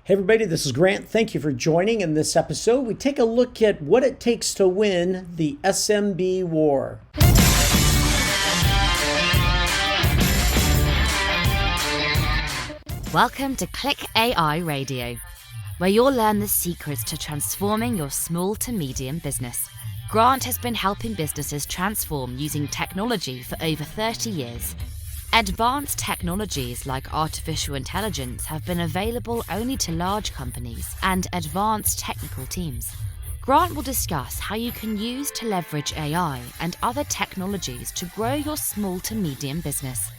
Hey everybody, this is Grant. Thank you for joining. In this episode, we take a look at what it takes to win the SMB War. Welcome to Click AI Radio, where you'll learn the secrets to transforming your small to medium business. Grant has been helping businesses transform using technology for over 30 years. Advanced technologies like artificial intelligence have been available only to large companies and advanced technical teams. Grant will discuss how you can use to leverage AI and other technologies to grow your small to medium business.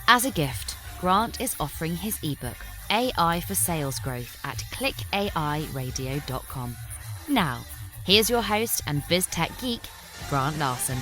As a gift, Grant is offering his ebook, AI for Sales Growth, at clickairadio.com. Now, here's your host and biz tech geek, Grant Larson.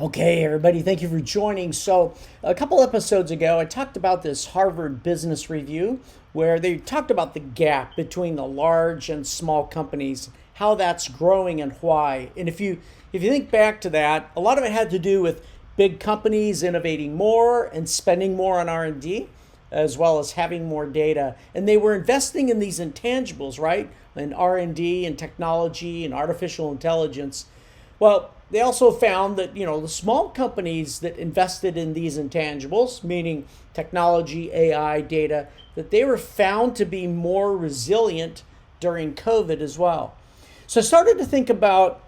Okay, everybody, thank you for joining. So, a couple episodes ago, I talked about this Harvard Business Review, where they talked about the gap between the large and small companies, how that's growing and why. And if you think back to that, a lot of it had to do with big companies innovating more and spending more on R&D, as well as having more data. And they were investing in these intangibles, right? In R&D and technology and artificial intelligence. Well, they also found that, the small companies that invested in these intangibles, meaning technology, AI, data, that they were found to be more resilient during COVID as well. So I started to think about,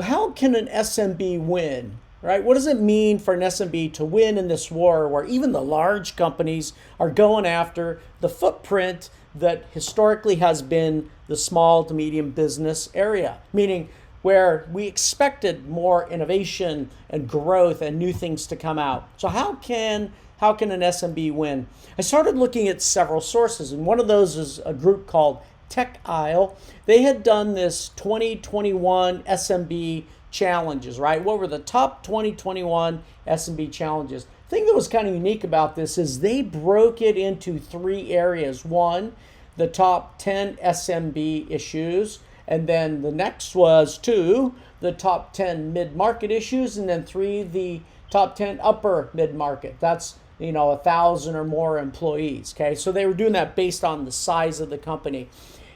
how can an SMB win, right? What does it mean for an SMB to win in this war where even the large companies are going after the footprint that historically has been the small to medium business area, meaning where we expected more innovation and growth and new things to come out. So how can an SMB win? I started looking at several sources, and one of those is a group called Tech Isle. They had done this 2021 SMB challenges, right? What were the top 2021 SMB challenges? The thing that was kind of unique about this is they broke it into three areas. One, the top 10 SMB issues. And then the next was two, the top 10 mid-market issues, and then three, the top 10 upper mid-market. That's, 1,000 or more employees, okay? So they were doing that based on the size of the company.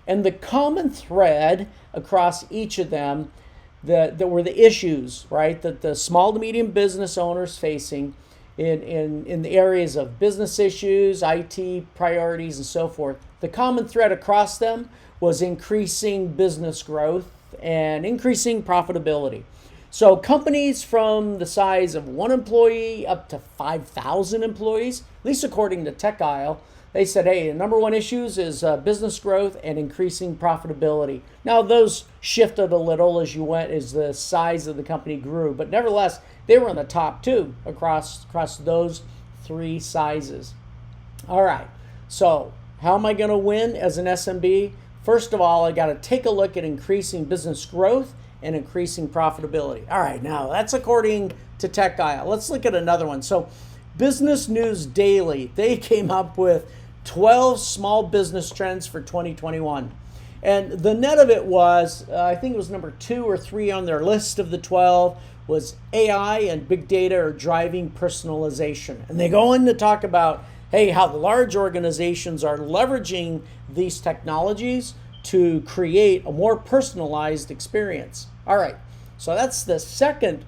And the common thread across each of them that were the issues, right, that the small to medium business owners facing in the areas of business issues, IT priorities, and so forth. The common thread across them was increasing business growth and increasing profitability. So companies from the size of one employee up to 5,000 employees, at least according to Tech Isle, they said, hey, the number one issues is business growth and increasing profitability. Now those shifted a little as the size of the company grew, but nevertheless, they were in the top two across those three sizes. All right, so how am I going to win as an SMB? First of all, I got to take a look at increasing business growth and increasing profitability. All right, now that's according to Tech Isle. Let's look at another one. So Business News Daily, they came up with 12 small business trends for 2021. And the net of it was, I think it was number 2 or 3 on their list of the 12, was AI and big data are driving personalization. And they go in to talk about, hey, how the large organizations are leveraging these technologies to create a more personalized experience. All right, so that's the second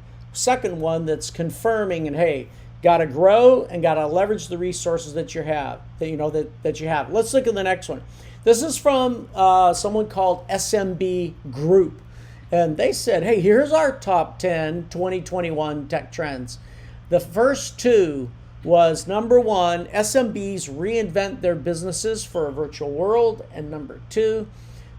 one that's confirming, and hey, got to grow and got to leverage the resources that you have. That you have. Let's look at the next one. This is from someone called SMB Group, and they said, hey, here's our top 10 2021 tech trends. The first two was number 1, SMBs reinvent their businesses for a virtual world, and number 2,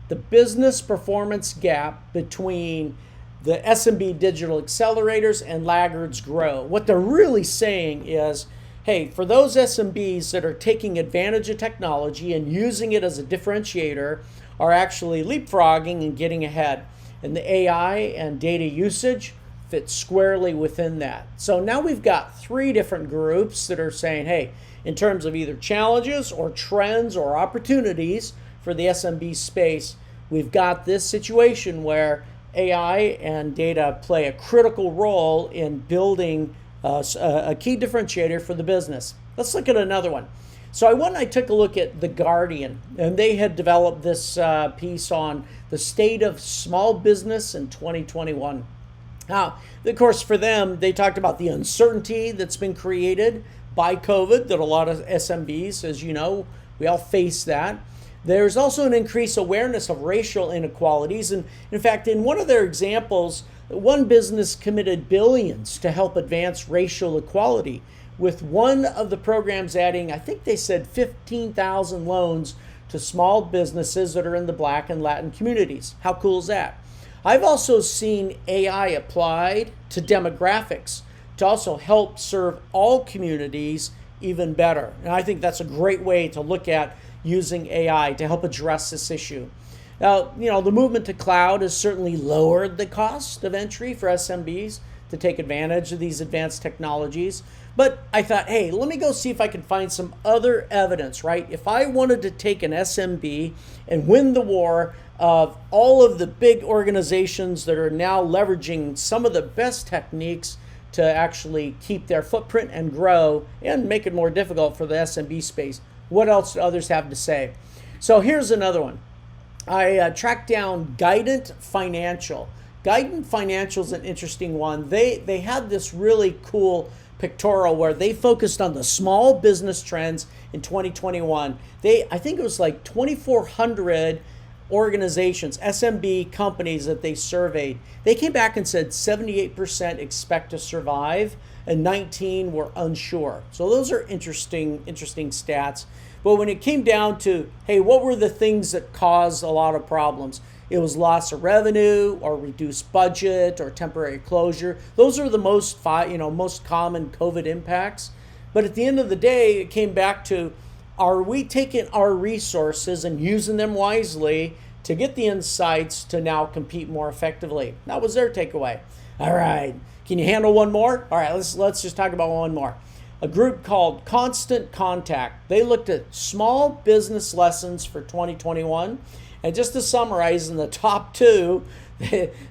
the business performance gap between the SMB digital accelerators and laggards grow. What they're really saying is, hey, for those SMBs that are taking advantage of technology and using it as a differentiator are actually leapfrogging and getting ahead. And the AI and data usage fits squarely within that. So now we've got 3 different groups that are saying, hey, in terms of either challenges or trends or opportunities for the SMB space, we've got this situation where AI and data play a critical role in building a key differentiator for the business. Let's look at another one. So I took a look at The Guardian, and they had developed this piece on the state of small business in 2021. Now, of course, for them, they talked about the uncertainty that's been created by COVID, that a lot of SMBs, as you know, we all face that. There's also an increased awareness of racial inequalities. And in fact, in one of their examples, one business committed billions to help advance racial equality, with one of the programs adding, I think they said 15,000 loans to small businesses that are in the Black and Latin communities. How cool is that? I've also seen AI applied to demographics to also help serve all communities even better. And I think that's a great way to look at using AI to help address this issue. Now, the movement to cloud has certainly lowered the cost of entry for SMBs to take advantage of these advanced technologies. But I thought, hey, let me go see if I can find some other evidence, right? If I wanted to take an SMB and win the war of all of the big organizations that are now leveraging some of the best techniques to actually keep their footprint and grow and make it more difficult for the SMB space, what else do others have to say? So here's another one. I tracked down Guidant Financial. Guidant Financial is an interesting one. They had this really cool pictorial where they focused on the small business trends in 2021. I think it was like 2,400 organizations, SMB companies that they surveyed. They came back and said 78% expect to survive and 19 were unsure. So those are interesting stats. But when it came down to, hey, what were the things that caused a lot of problems? It was loss of revenue or reduced budget or temporary closure. Those are the most common COVID impacts. But at the end of the day, it came back to, are we taking our resources and using them wisely to get the insights to now compete more effectively? That was their takeaway. All right, can you handle one more? All right, let's just talk about one more. A group called Constant Contact. They looked at small business lessons for 2021. And just to summarize, in the top two,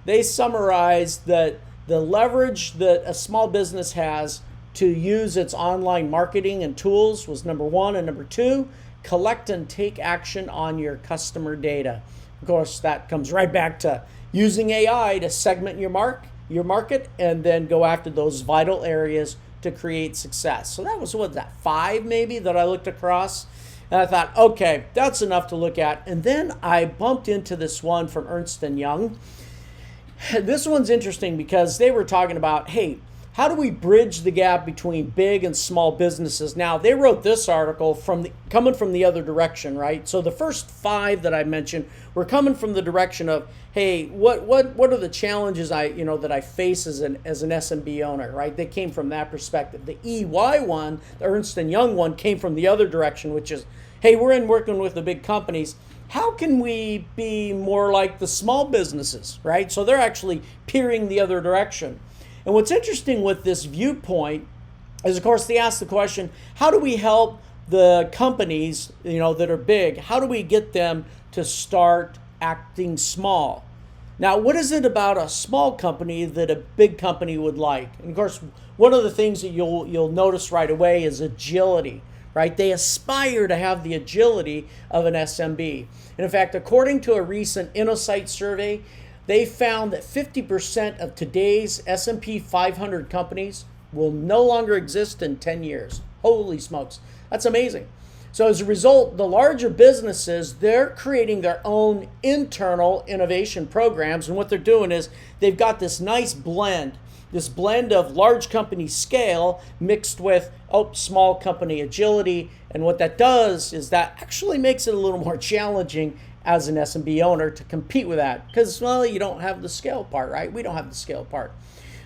they summarized that the leverage that a small business has to use its online marketing and tools was number one, and number two, collect and take action on your customer data. Of course, that comes right back to using AI to segment your market and then go after those vital areas to create success. So that was, 5 maybe that I looked across. And I thought, okay, that's enough to look at. And then I bumped into this one from Ernst & Young. This one's interesting because they were talking about, hey, how do we bridge the gap between big and small businesses? Now, they wrote this article coming from the other direction, right? So the first 5 that I mentioned were coming from the direction of, hey, what are the challenges that I face as an SMB owner, right? They came from that perspective. The EY one, the Ernst & Young one, came from the other direction, which is, hey, we're working with the big companies. How can we be more like the small businesses, right? So they're actually peering the other direction. And what's interesting with this viewpoint is, of course, they ask the question, how do we help the companies, that are big? How do we get them to start acting small? Now, what is it about a small company that a big company would like? And of course, one of the things that you'll notice right away is agility, right? They aspire to have the agility of an SMB. And in fact, according to a recent InnoSight survey, they found that 50% of today's S&P 500 companies will no longer exist in 10 years. Holy smokes, that's amazing. So as a result, the larger businesses, they're creating their own internal innovation programs. And what they're doing is they've got this nice blend of large company scale mixed with small company agility. And what that does is that actually makes it a little more challenging as an SMB owner to compete with that, because, well, you don't have the scale part, right? We don't have the scale part.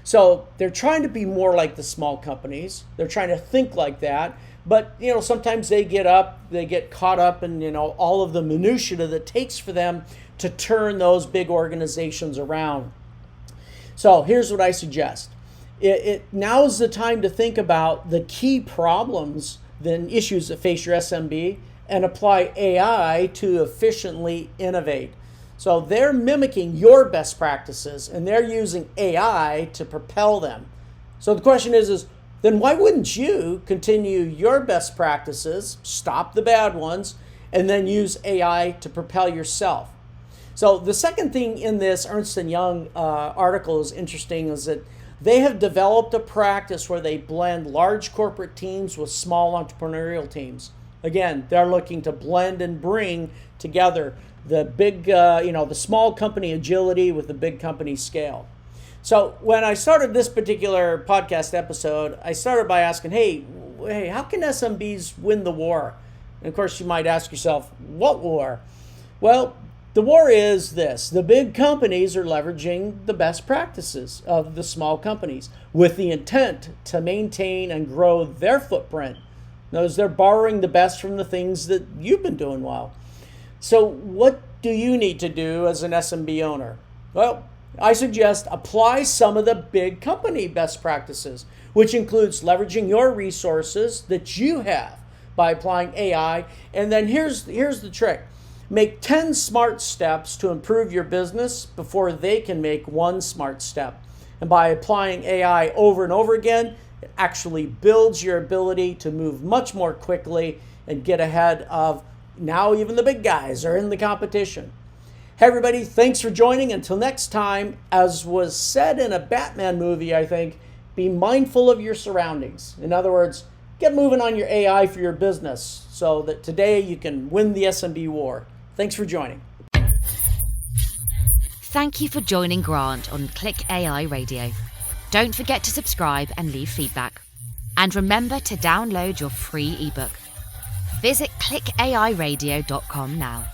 So they're trying to be more like the small companies. They're trying to think like that. But, sometimes they get caught up in, all of the minutiae that it takes for them to turn those big organizations around. So here's what I suggest. Now's the time to think about the key problems, the issues that face your SMB, and apply AI to efficiently innovate. So they're mimicking your best practices and they're using AI to propel them. So the question is then why wouldn't you continue your best practices, stop the bad ones, and then use AI to propel yourself? So the second thing in this Ernst & Young article is interesting is that they have developed a practice where they blend large corporate teams with small entrepreneurial teams. Again, they're looking to blend and bring together the big, the small company agility with the big company scale. So when I started this particular podcast episode, I started by asking, hey, how can SMBs win the war? And of course, you might ask yourself, what war? Well, the war is this. The big companies are leveraging the best practices of the small companies with the intent to maintain and grow their footprint. In other words, they're borrowing the best from the things that you've been doing well. So what do you need to do as an SMB owner? Well, I suggest apply some of the big company best practices, which includes leveraging your resources that you have by applying AI. And then here's the trick. Make 10 smart steps to improve your business before they can make one smart step. And by applying AI over and over again, it actually builds your ability to move much more quickly and get ahead of now even the big guys are in the competition. Hey everybody, thanks for joining. Until next time, as was said in a Batman movie, I think, be mindful of your surroundings. In other words, get moving on your AI for your business so that today you can win the SMB war. Thanks for joining. Thank you for joining Grant on Click AI Radio. Don't forget to subscribe and leave feedback. And remember to download your free ebook. Visit clickairadio.com now.